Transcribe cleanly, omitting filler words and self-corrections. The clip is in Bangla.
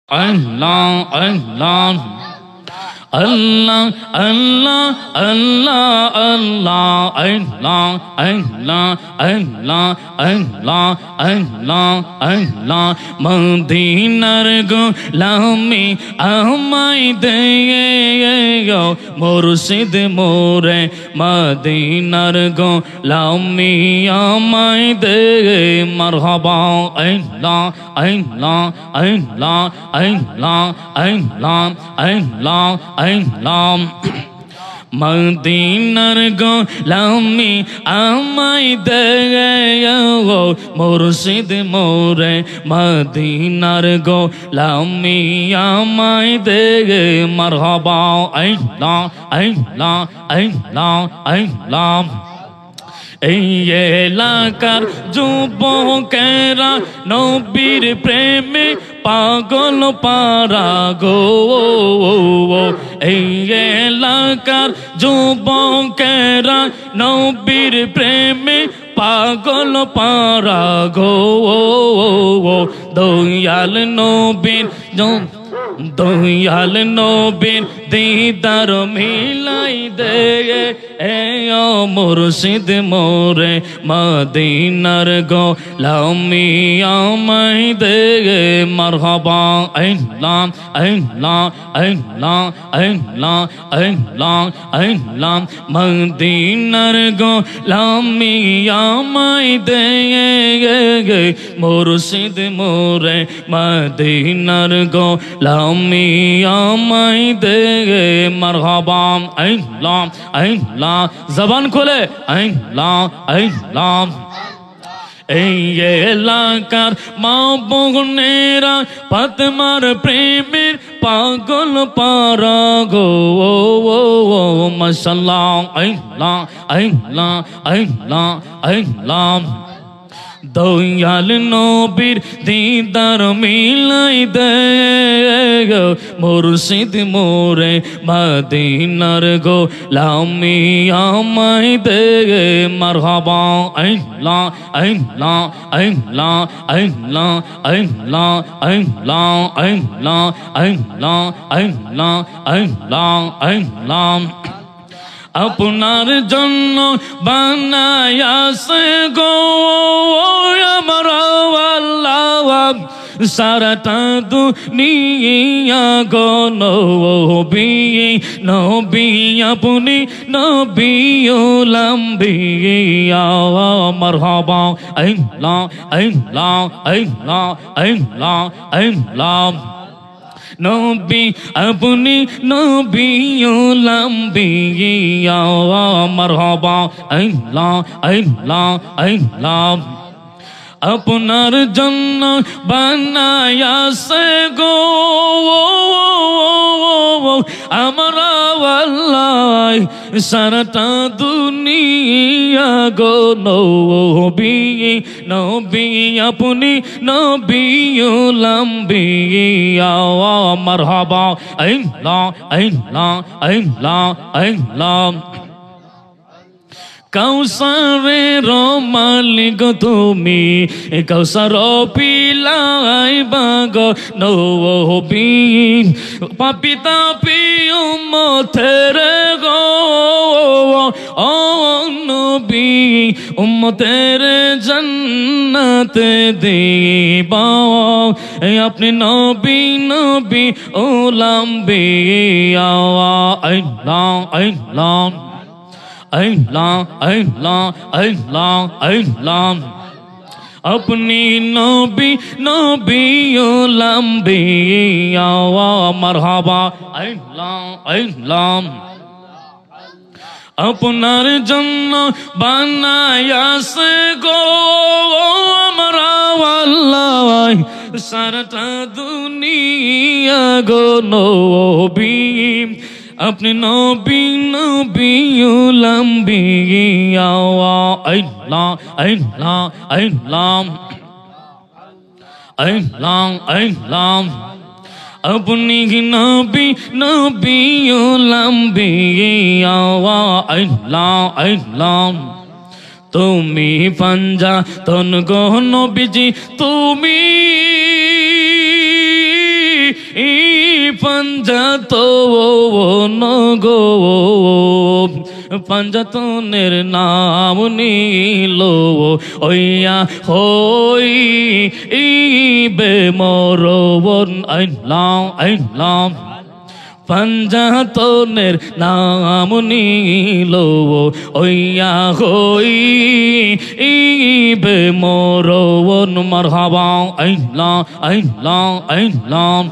Allah, Allah. Allah, Allah, Allah, Allah, Allah, Allah, Allah, Allah, Allah, Allah, Madinar gulami amai deyo, Murshid more, Madinar gulami amai de, Marhaba, Allah, Allah, Allah, Allah, Allah, Allah. Alam Madinar gulami amai deyo, Murshid more, Madinar gulami amai de, Marhaba, Allah, Allah, Allah, Allah. এই এলাকার যুবকেরা নবীর প্রেমে পাগল পারা গো, এই এলাকার যুবকেরা নবীর প্রেমে পাগল পারা গো, দয়াল নবীর দয়াল নবীর দিদার মিলাই দে, মুর্শিদ মোরে মদিনার গোলামি আমায় দে, মারহাবা আল্লাহ আল্লাহ আল্লাহ আল্লাহ আল্লাহ আল্লাহ, মদিনার গোলামি আমায় দে, মুর্শিদ মোরে মদিনার গোলামি আমায় দে, মারহাবা আল্লাহ আল্লাহ, জবান খোলে আল্লাহ আল্লাহ। এই এলাকার মা বোনেরা ফাতেমার প্রেমের পাগল পারা গো, মাশাআল্লাহ আল্লাহ আল্লাহ আল্লাহ আল্লাহ, দয়াল নবীর দিদার মিলাই দে, মুর্শিদ মোরে মদিনার গোলামি আমায় দে, মারহাবা আল্লাহ আল্লাহ আল্লাহ আল্লাহ আল্লাহ আল্লাহ আল্লাহ আল্লাহ আল্লাহ আল্লাহ আল্লাহ, আপনার জন্য বানায়াছে গো আমার আল্লাহ, সারাটা দুনিয়া গো নবী নবী আপনি নবী লম্বিয়া, মারহাবা আল্লাহ আল্লাহ আল্লাহ আল্লাহ আল্লাহ, নবী আপনি নবী লম্বিয়া, মারহাবা আল্লাহ আল্লাহ আল্লাহ, আপনার জন্য বানায়াছে গো আমরা আল্লাহ, সারাটা দুনিয়া গো নবী নবী আপনি নবী লম্বিয়া, মারহাবা আল্লাহ আল্লাহ আল্লাহ আল্লাহ, কৌসারের মালিক তুমি, কৌসার পিলাইবা গো নবী, পাপী তাপী উম্মতের গো ও নবী, উম্মতের জান্নাত দিবা, আপনি নবী নবী ও লম্বিয়া, আল্লাহ আল্লাহ আল্লাহ আল্লাহ আল্লাহ আল্লাহ, আপনি নবী নবী লম্বিয়া, মারহাবা আল্লাহ আল্লাহ, আপনার জন্য বানায়াছে গো আমরা আল্লাহ, সারাটা দুনিয়া গো নবী, আপনি নবী নবী লম্বিয়া, আল্লাহ আল্লাহ আল্লাহ আল্লাহ আল্লাহ, আপনি নবী নবী লম্বিয়া, আল্লাহ আল্লাহ, তুমি পাঞ্জা তন গো নবীজি তুমি পঞ্জাতন গো পঞ্জাতনের নাম নীল ওইয়া হই বে মরবন আইলাম আইলাম পঞ্জাতনের নাম নীল ওইয়া হই বে মরবন মারহাবা আইলাম আইলাম আইলাম